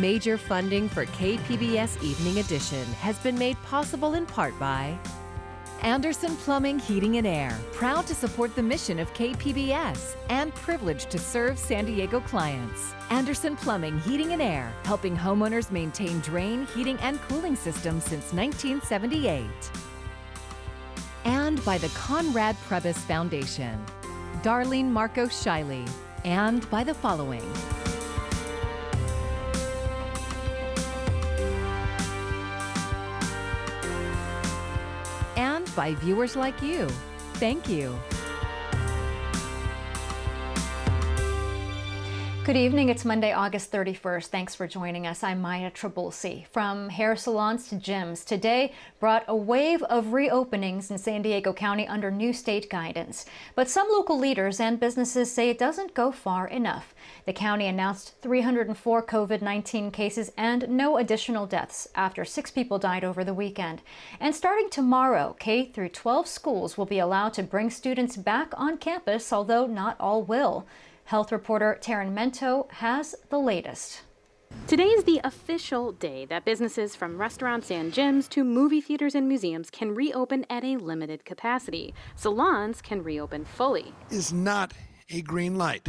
Major funding for KPBS Evening Edition has been made possible in part by Anderson Plumbing, Heating and Air, proud to support the mission of KPBS and privileged to serve San Diego clients. Anderson Plumbing, Heating and Air, helping homeowners maintain drain, heating, and cooling systems since 1978. And by the Conrad Prebys Foundation, Darlene Marcos Shiley, and by the following. And by viewers like you. Thank you. Good evening. It's Monday, August 31st. Thanks for joining us. I'm Maya Trabulsi. From hair salons to gyms, today brought a wave of reopenings in San Diego County under new state guidance. But some local leaders and businesses say it doesn't go far enough. The county announced 304 COVID-19 cases and no additional deaths after 6 people died over the weekend. And starting tomorrow, K through 12 schools will be allowed to bring students back on campus, although not all will. Health reporter Taryn Mento has the latest. Today is the official day that businesses from restaurants and gyms to movie theaters and museums can reopen at a limited capacity. Salons can reopen fully. Is not a green light.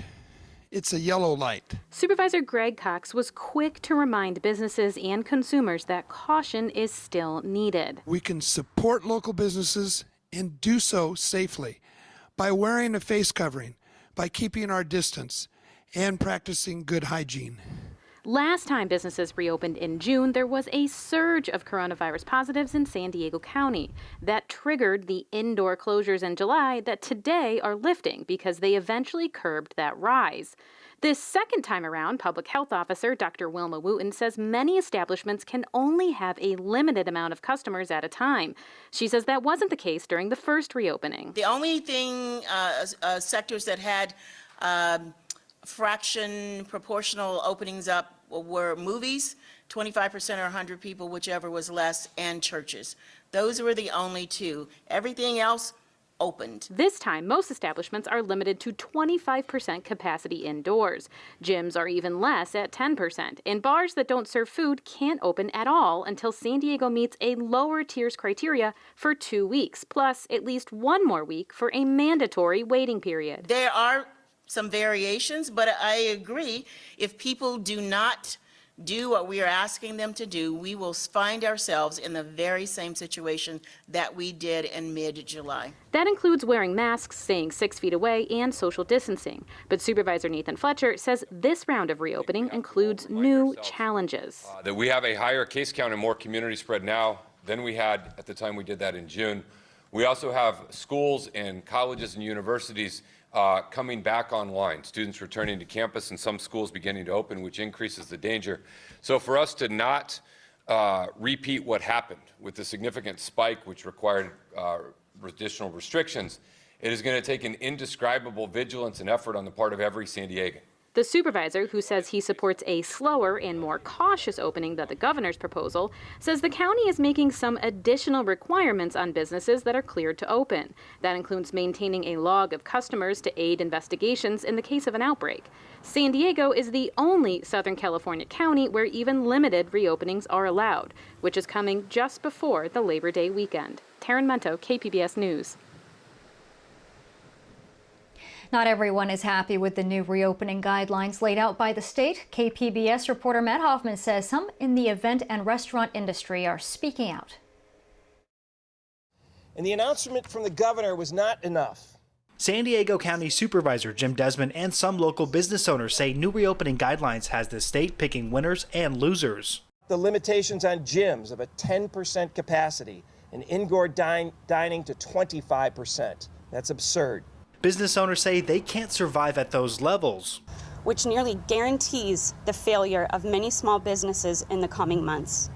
It's a yellow light. Supervisor Greg Cox was quick to remind businesses and consumers that caution is still needed. We can support local businesses and do so safely by wearing a face covering, by keeping our distance, and practicing good hygiene. Last time businesses reopened in June, there was a surge of coronavirus positives in San Diego County. That triggered the indoor closures in July that today are lifting because they eventually curbed that rise. This second time around, Public Health Officer Dr. Wilma Wooten says many establishments can only have a limited amount of customers at a time. She says that wasn't the case during the first reopening. The only thing, sectors that had fraction proportional openings up were movies, 25% or 100 people, whichever was less, and churches. Those were the only two. Everything else opened. This time, most establishments are limited to 25% capacity indoors. Gyms are even less at 10%, and bars that don't serve food can't open at all until San Diego meets a lower tiers criteria for 2 weeks, plus at least 1 more week for a mandatory waiting period. There are some variations, but I agree, if people do not do what we are asking them to do, we will find ourselves in the very same situation that we did in mid-July. That includes wearing masks, staying 6 feet away, and social distancing. But Supervisor Nathan Fletcher says this round of reopening includes new challenges. That we have a higher case count and more community spread now than we had at the time we did that in June. We also have schools and colleges and universities coming back online, students returning to campus and some schools beginning to open, which increases the danger. So for us to not repeat what happened with the significant spike, which required additional restrictions, it is going to take an indescribable vigilance and effort on the part of every San Diegan. The supervisor, who says he supports a slower and more cautious opening than the governor's proposal, says the county is making some additional requirements on businesses that are cleared to open. That includes maintaining a log of customers to aid investigations in the case of an outbreak. San Diego is the only Southern California county where even limited reopenings are allowed, which is coming just before the Labor Day weekend. Taryn Mento, KPBS News. Not everyone is happy with the new reopening guidelines laid out by the state. KPBS reporter Matt Hoffman says some in the event and restaurant industry are speaking out. And the announcement from the governor was not enough. San Diego County Supervisor Jim Desmond and some local business owners say new reopening guidelines has the state picking winners and losers. The limitations on gyms of a 10% capacity and indoor dining to 25%. That's absurd. Business owners say they can't survive at those levels, which nearly guarantees the failure of many small businesses in the coming months.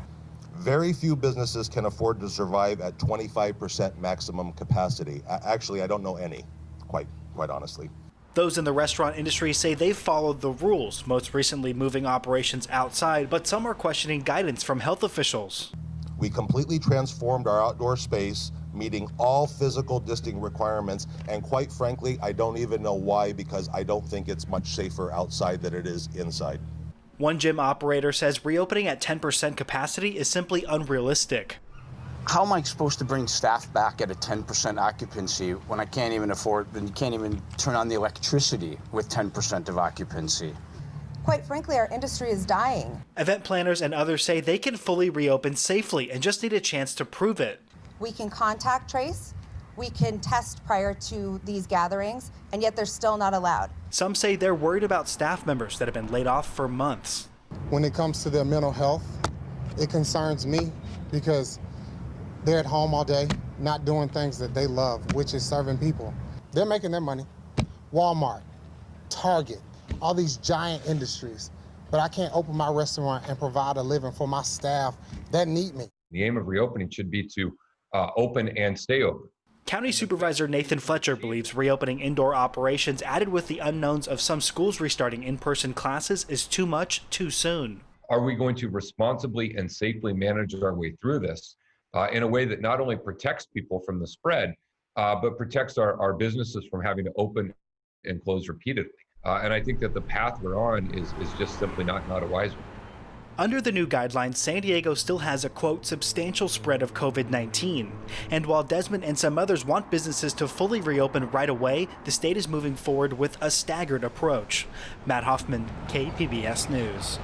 Very few businesses can afford to survive at 25% maximum capacity. Actually, I don't know any, quite honestly. Those in the restaurant industry say they've followed the rules, most recently moving operations outside, but some are questioning guidance from health officials. We completely transformed our outdoor space, meeting all physical distancing requirements, and quite frankly, I don't even know why, because I don't think it's much safer outside than it is inside. One gym operator says reopening at 10% capacity is simply unrealistic. How am I supposed to bring staff back at a 10% occupancy when I can't even afford, and you can't even turn on the electricity with 10% of occupancy? Quite frankly, our industry is dying. Event planners and others say they can fully reopen safely and just need a chance to prove it. We can contact trace, we can test prior to these gatherings, and yet they're still not allowed. Some say they're worried about staff members that have been laid off for months. When it comes to their mental health, it concerns me because they're at home all day, not doing things that they love, which is serving people. They're making their money. Walmart, Target, all these giant industries. But I can't open my restaurant and provide a living for my staff that need me. The aim of reopening should be to open and stay open. County Supervisor Nathan Fletcher believes reopening indoor operations added with the unknowns of some schools restarting in-person classes is too much too soon. Are we going to responsibly and safely manage our way through this in a way that not only protects people from the spread, but protects our businesses from having to open and close repeatedly? And I think that the path we're on is just simply not a wise one. Under the new guidelines, San Diego still has a, quote, substantial spread of COVID-19. And while Desmond and some others want businesses to fully reopen right away, the state is moving forward with a staggered approach. Matt Hoffman, KPBS News.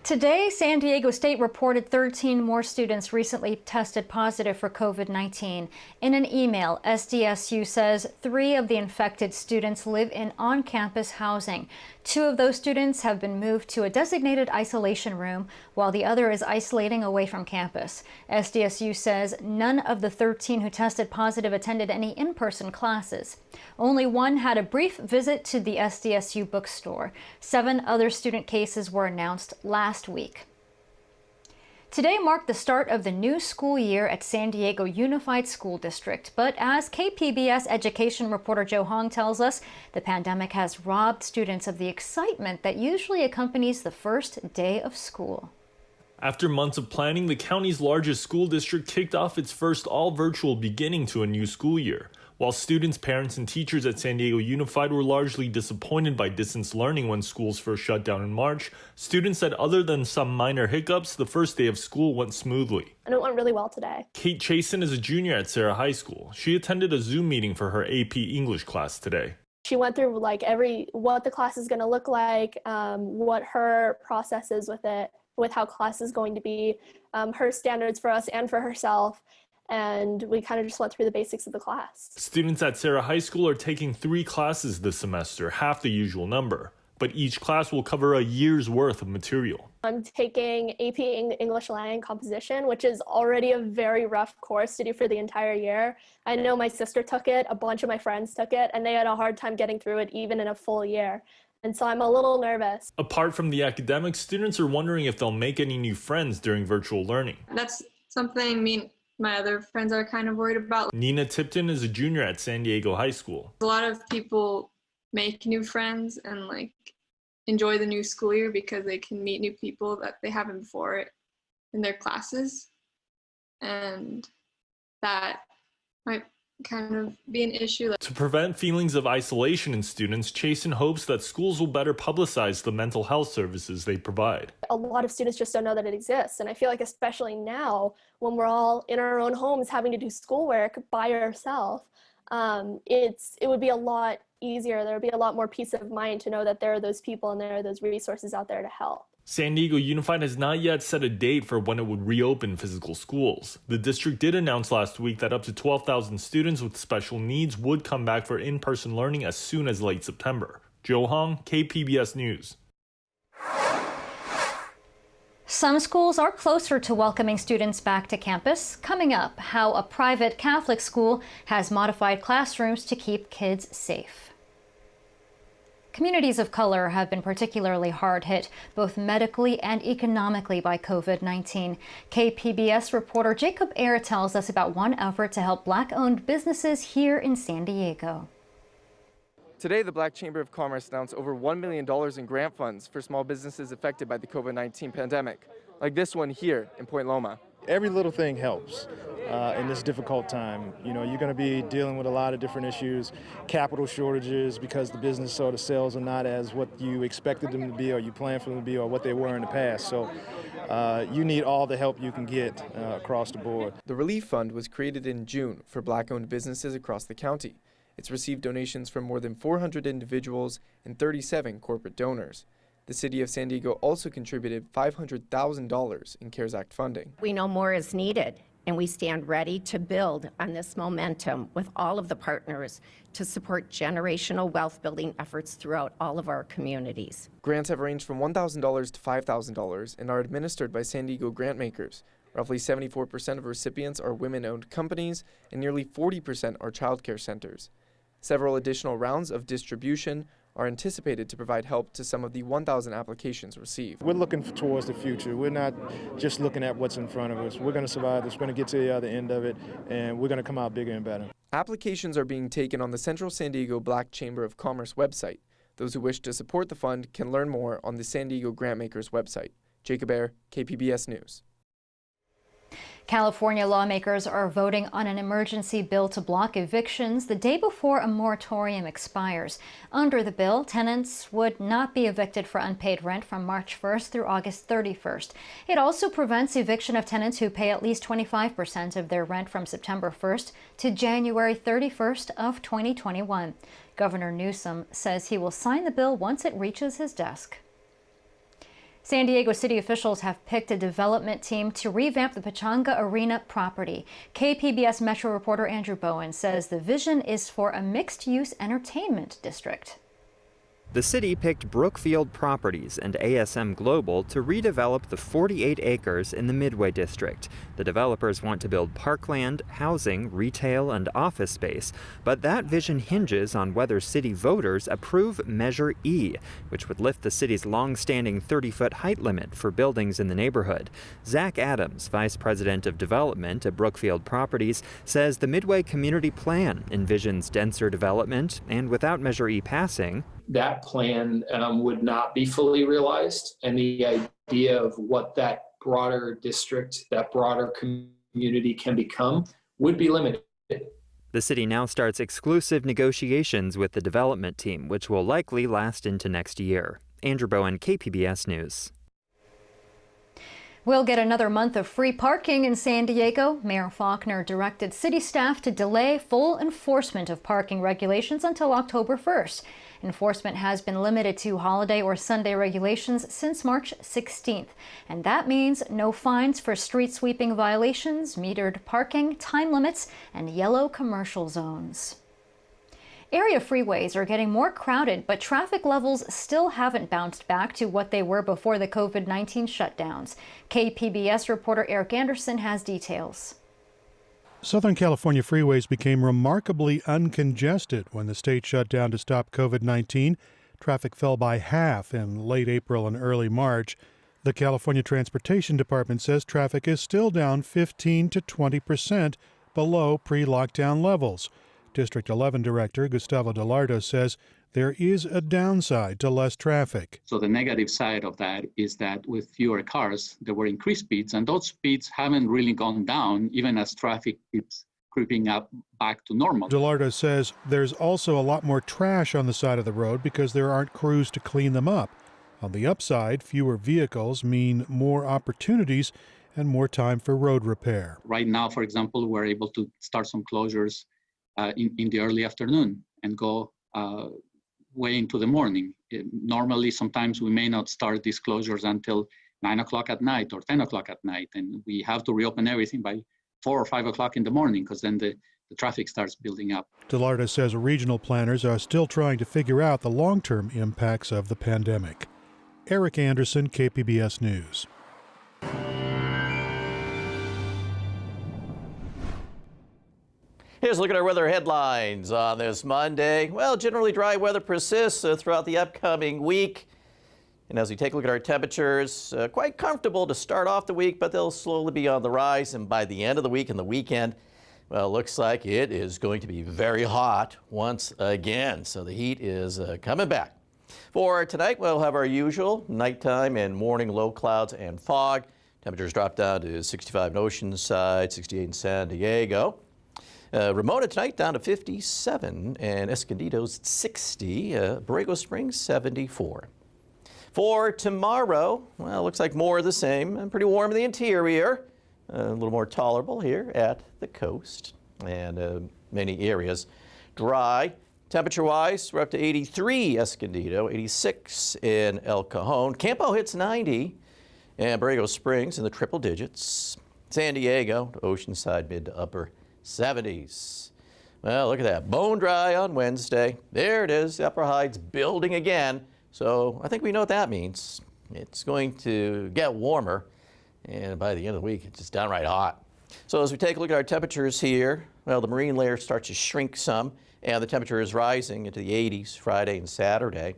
Today, San Diego State reported 13 more students recently tested positive for COVID-19. In an email, SDSU says 3 of the infected students live in on-campus housing. 2 of those students have been moved to a designated isolation room, while the other is isolating away from campus. SDSU says none of the 13 who tested positive attended any in-person classes. Only 1 had a brief visit to the SDSU bookstore. 7 other student cases were announced last week. Today marked the start of the new school year at San Diego Unified School District. But as KPBS education reporter Joe Hong tells us, the pandemic has robbed students of the excitement that usually accompanies the first day of school. After months of planning, the county's largest school district kicked off its first all-virtual beginning to a new school year. While students, parents, and teachers at San Diego Unified were largely disappointed by distance learning when schools first shut down in March, students said other than some minor hiccups, the first day of school went smoothly. And it went really well today. Kate Chasen is a junior at Sarah High School. She attended a Zoom meeting for her AP English class today. She went through what the class is going to look like, what her process is with it, with how class is going to be, her standards for us and for herself. And we kind of just went through the basics of the class. Students at Sarah High School are taking 3 classes this semester, half the usual number. But each class will cover a year's worth of material. I'm taking AP English Language Composition, which is already a very rough course to do for the entire year. I know my sister took it, a bunch of my friends took it, and they had a hard time getting through it even in a full year. And so I'm a little nervous. Apart from the academics, students are wondering if they'll make any new friends during virtual learning. That's something my other friends are kind of worried about. Nina Tipton is a junior at San Diego High School. A lot of people make new friends and enjoy the new school year because they can meet new people that they haven't before in their classes. And that might kind of be an issue. To prevent feelings of isolation in students, Chasen hopes that schools will better publicize the mental health services they provide. A lot of students just don't know that it exists. And I feel like especially now when we're all in our own homes having to do schoolwork by ourselves, it would be a lot easier. There would be a lot more peace of mind to know that there are those people and there are those resources out there to help. San Diego Unified has not yet set a date for when it would reopen physical schools. The district did announce last week that up to 12,000 students with special needs would come back for in-person learning as soon as late September. Joe Hong, KPBS News. Some schools are closer to welcoming students back to campus. Coming up, how a private Catholic school has modified classrooms to keep kids safe. Communities of color have been particularly hard hit, both medically and economically, by COVID-19. KPBS reporter Jacob Ayer tells us about one effort to help Black-owned businesses here in San Diego. Today, the Black Chamber of Commerce announced over $1 million in grant funds for small businesses affected by the COVID-19 pandemic, like this one here in Point Loma. Every little thing helps in this difficult time. You know, you're going to be dealing with a lot of different issues, capital shortages because the business or the sales are not as what you expected them to be or you planned for them to be or what they were in the past. So you need all the help you can get across the board. The Relief Fund was created in June for Black-owned businesses across the county. It's received donations from more than 400 individuals and 37 corporate donors. The City of San Diego also contributed $500,000 in CARES Act funding. We know more is needed, and we stand ready to build on this momentum with all of the partners to support generational wealth building efforts throughout all of our communities. Grants have ranged from $1,000 to $5,000 and are administered by San Diego grantmakers. Roughly 74% of recipients are women-owned companies, and nearly 40% are childcare centers. Several additional rounds of distribution are anticipated to provide help to some of the 1,000 applications received. We're looking towards the future. We're not just looking at what's in front of us. We're going to survive this. We're going to get to the other end of it, and we're going to come out bigger and better. Applications are being taken on the Central San Diego Black Chamber of Commerce website. Those who wish to support the fund can learn more on the San Diego Grantmakers website. Jacob Ayer, KPBS News. California lawmakers are voting on an emergency bill to block evictions the day before a moratorium expires. Under the bill, tenants would not be evicted for unpaid rent from March 1st through August 31st. It also prevents eviction of tenants who pay at least 25% of their rent from September 1st to January 31st of 2021. Governor Newsom says he will sign the bill once it reaches his desk. San Diego city officials have picked a development team to revamp the Pechanga Arena property. KPBS Metro reporter Andrew Bowen says the vision is for a mixed-use entertainment district. The city picked Brookfield Properties and ASM Global to redevelop the 48 acres in the Midway district. The developers want to build parkland, housing, retail, and office space, but that vision hinges on whether city voters approve Measure E, which would lift the city's long-standing 30-foot height limit for buildings in the neighborhood. Zach Adams, vice president of development at Brookfield Properties, says the Midway community plan envisions denser development, and without Measure E passing, that plan would not be fully realized, and the idea of what that broader district, that broader community can become would be limited. The city now starts exclusive negotiations with the development team, which will likely last into next year. Andrew Bowen, KPBS News. We'll get another month of free parking in San Diego. Mayor Faulkner directed city staff to delay full enforcement of parking regulations until October 1st. Enforcement has been limited to holiday or Sunday regulations since March 16th. And that means no fines for street sweeping violations, metered parking, time limits, and yellow commercial zones. Area freeways are getting more crowded, but traffic levels still haven't bounced back to what they were before the COVID-19 shutdowns. KPBS reporter Eric Anderson has details. Southern California freeways became remarkably uncongested when the state shut down to stop COVID-19. Traffic fell by half in late April and early March. The California Transportation Department says traffic is still down 15 to 20% below pre-lockdown levels. District 11 Director Gustavo Delardo says there is a downside to less traffic. So the negative side of that is that with fewer cars, there were increased speeds, and those speeds haven't really gone down, even as traffic keeps creeping up back to normal. Delardo says there's also a lot more trash on the side of the road because there aren't crews to clean them up. On the upside, fewer vehicles mean more opportunities and more time for road repair. Right now, for example, we're able to start some closures in the early afternoon and go way into the morning. Normally, sometimes we may not start these closures until 9 o'clock at night or 10 o'clock at night, and we have to reopen everything by 4 or 5 o'clock in the morning because then the traffic starts building up. Delardo says regional planners are still trying to figure out the long-term impacts of the pandemic. Eric Anderson, KPBS News. Here's a look at our weather headlines on this Monday. Well, generally dry weather persists throughout the upcoming week. And as we take a look at our temperatures, quite comfortable to start off the week, but they'll slowly be on the rise. And by the end of the week and the weekend, well, it looks like it is going to be very hot once again. So the heat is coming back. For tonight, we'll have our usual nighttime and morning low clouds and fog. Temperatures drop down to 65 in Oceanside, 68 in San Diego. Ramona tonight down to 57, and Escondido's 60. Borrego Springs 74. For tomorrow, well, looks like more of the same and pretty warm in the interior. A little more tolerable here at the coast, and many areas dry. Temperature-wise, we're up to 83 Escondido, 86 in El Cajon. Campo hits 90, and Borrego Springs in the triple digits. San Diego to Oceanside, mid to upper 70s. Well, look at that. Bone dry on Wednesday. There it is. The upper Hyde's building again. So I think we know what that means. It's going to get warmer, and by the end of the week, it's just downright hot. So as we take a look at our temperatures here, well, the marine layer starts to shrink some, and the temperature is rising into the 80s Friday and Saturday.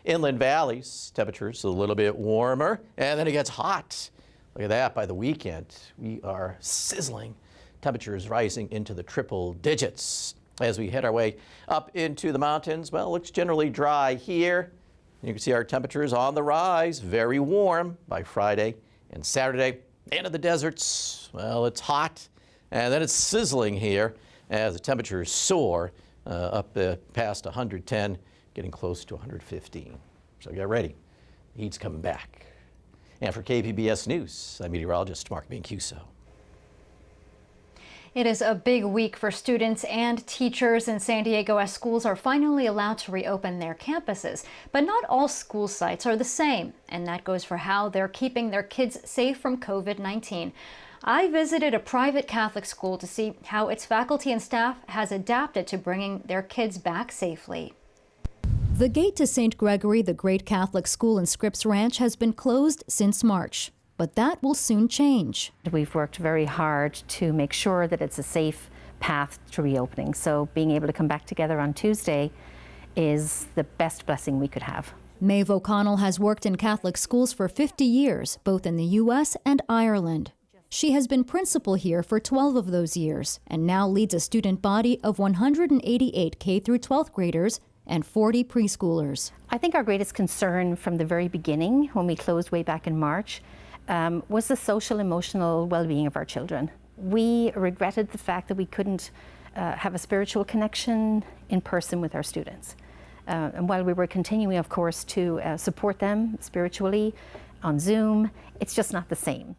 Inland valleys, temperatures a little bit warmer, and then it gets hot. Look at that. By the weekend, we are sizzling. Temperatures rising into the triple digits. As we head our way up into the mountains, well, it looks generally dry here. You can see our temperatures on the rise, very warm by Friday and Saturday. Into the deserts, well, it's hot, and then it's sizzling here as the temperatures soar up past 110, getting close to 115. So get ready. The heat's coming back. And for KPBS News, I'm meteorologist Mark Mancuso. It is a big week for students and teachers in San Diego as schools are finally allowed to reopen their campuses. But not all school sites are the same, and that goes for how they're keeping their kids safe from COVID-19. I visited a private Catholic school to see how its faculty and staff has adapted to bringing their kids back safely. The gate to St. Gregory the Great Catholic School in Scripps Ranch has been closed since March. But that will soon change. We've worked very hard to make sure that it's a safe path to reopening. So being able to come back together on Tuesday is the best blessing we could have. Maeve O'Connell has worked in Catholic schools for 50 years, both in the U.S. and Ireland. She has been principal here for 12 of those years and now leads a student body of 188 K through 12th graders and 40 preschoolers. I think our greatest concern from the very beginning, when we closed way back in March, was the social emotional well-being of our children. We regretted the fact that we couldn't have a spiritual connection in person with our students. And while we were continuing, of course, to support them spiritually on Zoom, it's just not the same.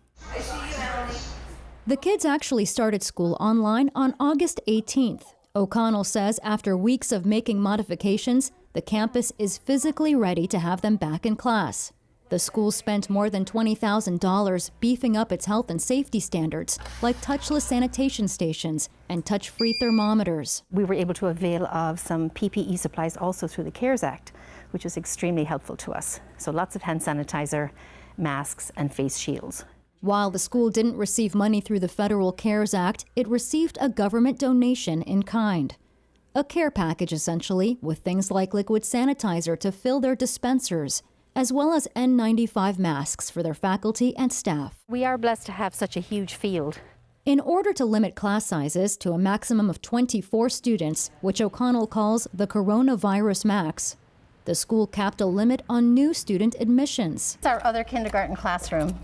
The kids actually started school online on August 18th. O'Connell says after weeks of making modifications, the campus is physically ready to have them back in class. The school spent more than $20,000 beefing up its health and safety standards, like touchless sanitation stations and touch-free thermometers. We were able to avail of some PPE supplies also through the CARES Act, which is extremely helpful to us. So lots of hand sanitizer, masks, and face shields. While the school didn't receive money through the federal CARES Act, it received a government donation in kind. A care package, essentially, with things like liquid sanitizer to fill their dispensers, as well as N95 masks for their faculty and staff. We are blessed to have such a huge field. In order to limit class sizes to a maximum of 24 students, which O'Connell calls the coronavirus max, the school capped a limit on new student admissions. It's our other kindergarten classroom.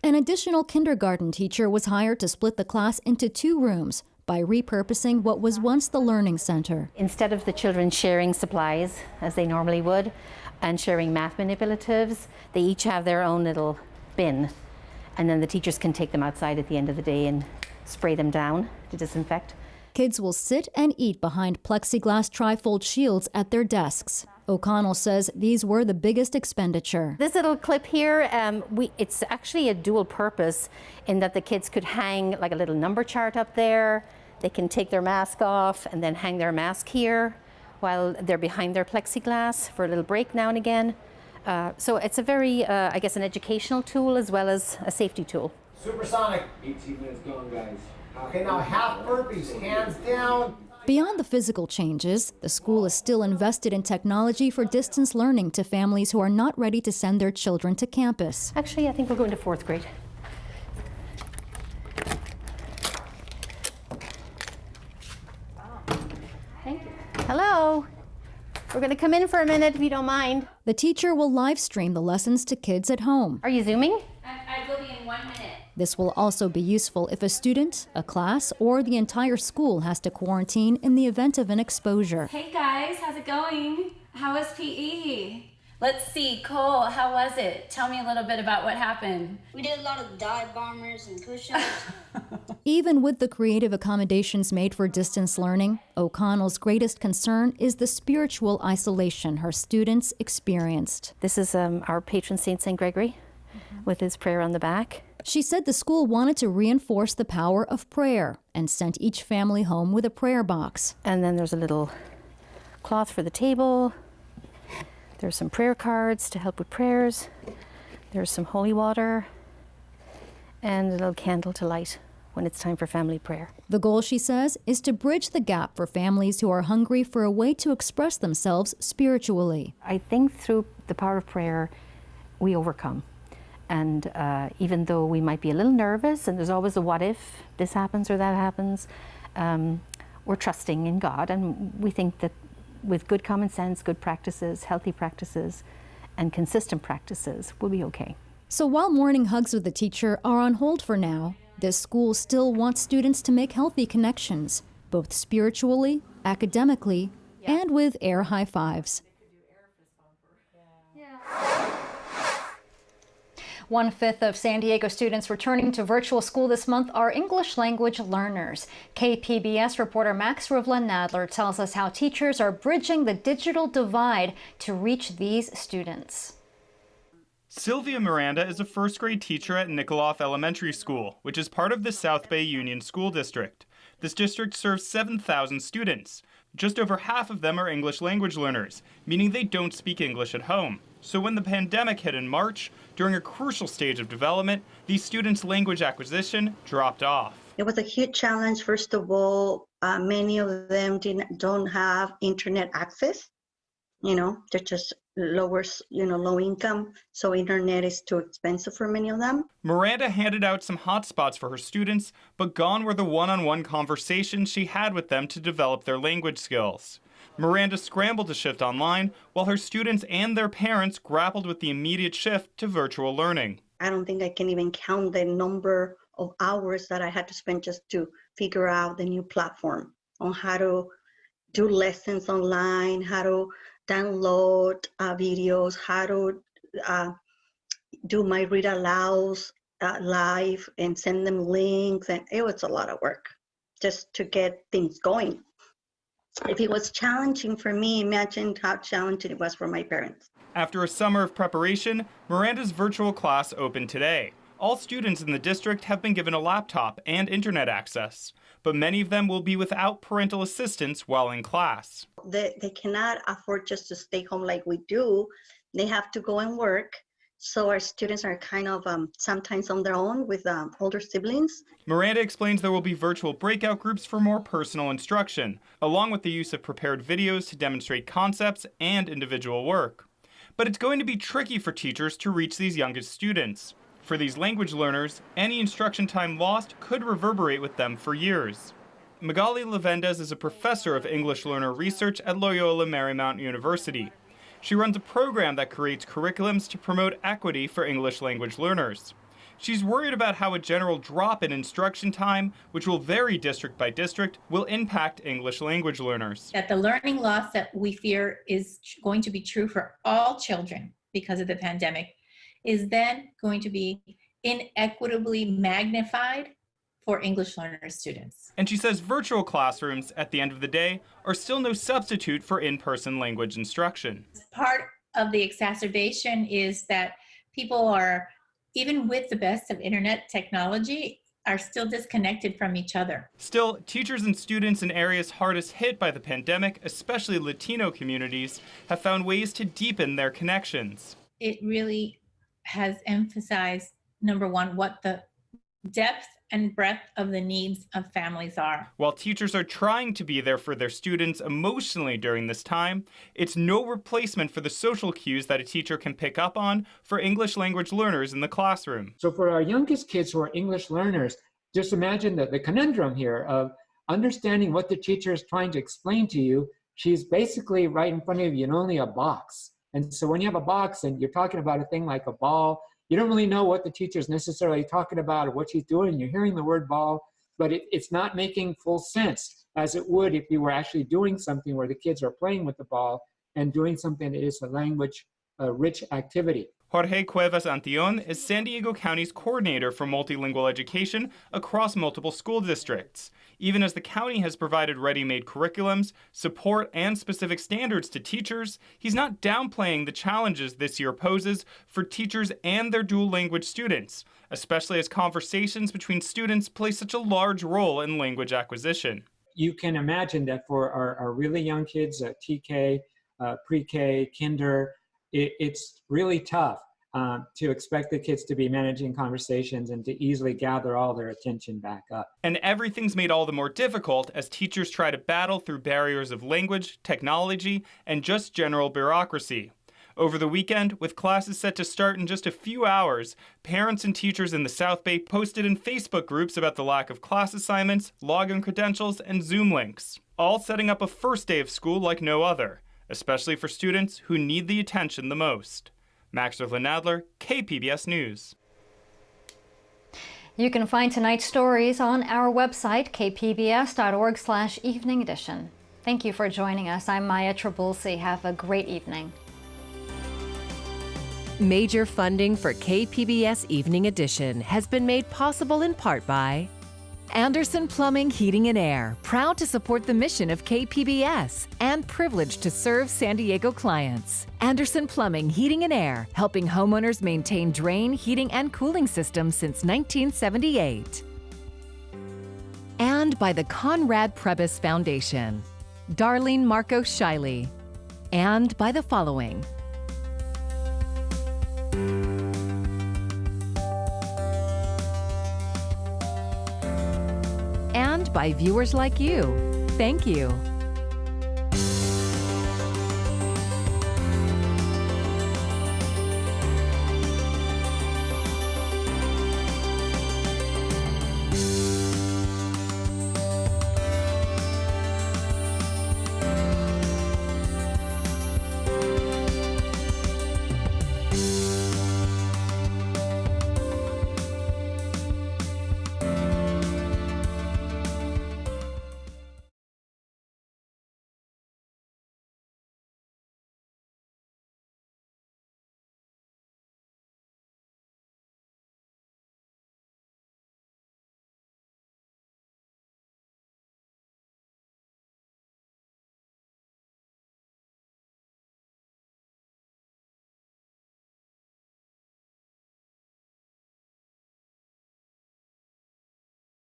An additional kindergarten teacher was hired to split the class into 2 rooms by repurposing what was once the learning center. Instead of the children sharing supplies as they normally would and sharing math manipulatives, they each have their own little bin, and then the teachers can take them outside at the end of the day and spray them down to disinfect. Kids will sit and eat behind plexiglass trifold shields at their desks. O'Connell says these were the biggest expenditure. This little clip here, it's actually a dual purpose in that the kids could hang like a little number chart up there. They can take their mask off and then hang their mask here while they're behind their plexiglass for a little break now and again. So it's a very, I guess, an educational tool as well as a safety tool. Supersonic. 18 minutes gone, guys. Okay, now half burpees, hands down. Beyond the physical changes, the school is still invested in technology for distance learning to families who are not ready to send their children to campus. Actually, I think we're going to 4th grade. Thank you. Hello. We're going to come in for a minute if you don't mind. The teacher will live stream the lessons to kids at home. Are you Zooming? I will be in 1 minute. This will also be useful if a student, a class, or the entire school has to quarantine in the event of an exposure. Hey guys, how's it going? How was PE? Let's see, Cole, how was it? Tell me a little bit about what happened. We did a lot of dive bombers and push-ups. Even with the creative accommodations made for distance learning, O'Connell's greatest concern is the spiritual isolation her students experienced. This is our patron saint, St. Gregory, with his prayer on the back. She said the school wanted to reinforce the power of prayer and sent each family home with a prayer box. And then there's a little cloth for the table. There's some prayer cards to help with prayers. There's some holy water and a little candle to light when it's time for family prayer. The goal, she says, is to bridge the gap for families who are hungry for a way to express themselves spiritually. I think through the power of prayer, we overcome. And even though we might be a little nervous, and there's always a what if this happens or that happens, we're trusting in God, and we think that with good common sense, good practices, healthy practices, and consistent practices, we'll be okay. So while morning hugs with the teacher are on hold for now, this school still wants students to make healthy connections, both spiritually, academically, and with air high fives. 1/5 of San Diego students returning to virtual school this month are English language learners. KPBS reporter Max Rivlin-Nadler tells us how teachers are bridging the digital divide to reach these students. Sylvia Miranda is a first-grade teacher at Nikoloff Elementary School, which is part of the South Bay Union School District. This district serves 7,000 students. Just over half of them are English language learners, meaning they don't speak English at home. So when the pandemic hit in March, during a crucial stage of development, these students' language acquisition dropped off. It was a huge challenge. First of all, many of them don't have internet access. They're just low income, so internet is too expensive for many of them. Miranda handed out some hotspots for her students, but gone were the one-on-one conversations she had with them to develop their language skills. Miranda scrambled to shift online, while her students and their parents grappled with the immediate shift to virtual learning. I don't think I can even count the number of hours that I had to spend just to figure out the new platform on how to do lessons online, how to download videos, how to do my read alouds live and send them links. And it was a lot of work just to get things going. If it was challenging for me, imagine how challenging it was for my parents. After a summer of preparation, Miranda's virtual class opened today. All students in the district have been given a laptop and internet access, but many of them will be without parental assistance while in class. They cannot afford just to stay home like we do. They have to go and work. So our students are kind of sometimes on their own with older siblings. Miranda explains there will be virtual breakout groups for more personal instruction, along with the use of prepared videos to demonstrate concepts and individual work. But it's going to be tricky for teachers to reach these youngest students. For these language learners, any instruction time lost could reverberate with them for years. Magali Levendes is a professor of English learner research at Loyola Marymount University. She runs a program that creates curriculums to promote equity for English language learners. She's worried about how a general drop in instruction time, which will vary district by district, will impact English language learners. That the learning loss that we fear is going to be true for all children because of the pandemic is then going to be inequitably magnified for English learner students. And she says virtual classrooms, at the end of the day, are still no substitute for in-person language instruction. Part of the exacerbation is that people are, even with the best of internet technology, are still disconnected from each other. Still, teachers and students in areas hardest hit by the pandemic, especially Latino communities, have found ways to deepen their connections. It really has emphasized, number one, what the depth and breadth of the needs of families are. While teachers are trying to be there for their students emotionally during this time, it's no replacement for the social cues that a teacher can pick up on for English language learners in the classroom. So for our youngest kids who are English learners, just imagine the conundrum here of understanding what the teacher is trying to explain to you she's basically right in front of you and only a box. And so when you have a box and you're talking about a thing like a ball, you don't really know what the teacher's necessarily talking about or what she's doing. You're hearing the word ball, but it's not making full sense as it would if you were actually doing something where the kids are playing with the ball and doing something that is a language-rich activity. Jorge Cuevas Antion is San Diego County's coordinator for multilingual education across multiple school districts. Even as the county has provided ready-made curriculums, support, and specific standards to teachers, he's not downplaying the challenges this year poses for teachers and their dual language students, especially as conversations between students play such a large role in language acquisition. You can imagine that for our really young kids, TK, pre-K, kinder, it's really tough to expect the kids to be managing conversations and to easily gather all their attention back up. And everything's made all the more difficult as teachers try to battle through barriers of language, technology, and just general bureaucracy. Over the weekend, with classes set to start in just a few hours, parents and teachers in the South Bay posted in Facebook groups about the lack of class assignments, login credentials, and Zoom links, all setting up a first day of school like no other, especially for students who need the attention the most. Max Nadler, KPBS News. You can find tonight's stories on our website, kpbs.org/evening edition. Thank you for joining us. I'm Maya Trabulsi. Have a great evening. Major funding for KPBS Evening Edition has been made possible in part by Anderson Plumbing, Heating and Air, proud to support the mission of KPBS and privileged to serve San Diego clients. Anderson Plumbing, Heating and Air, helping homeowners maintain drain, heating, and cooling systems since 1978. And by the Conrad Prebys Foundation, Darlene Marcos Shiley. And by the following: and by viewers like you. Thank you.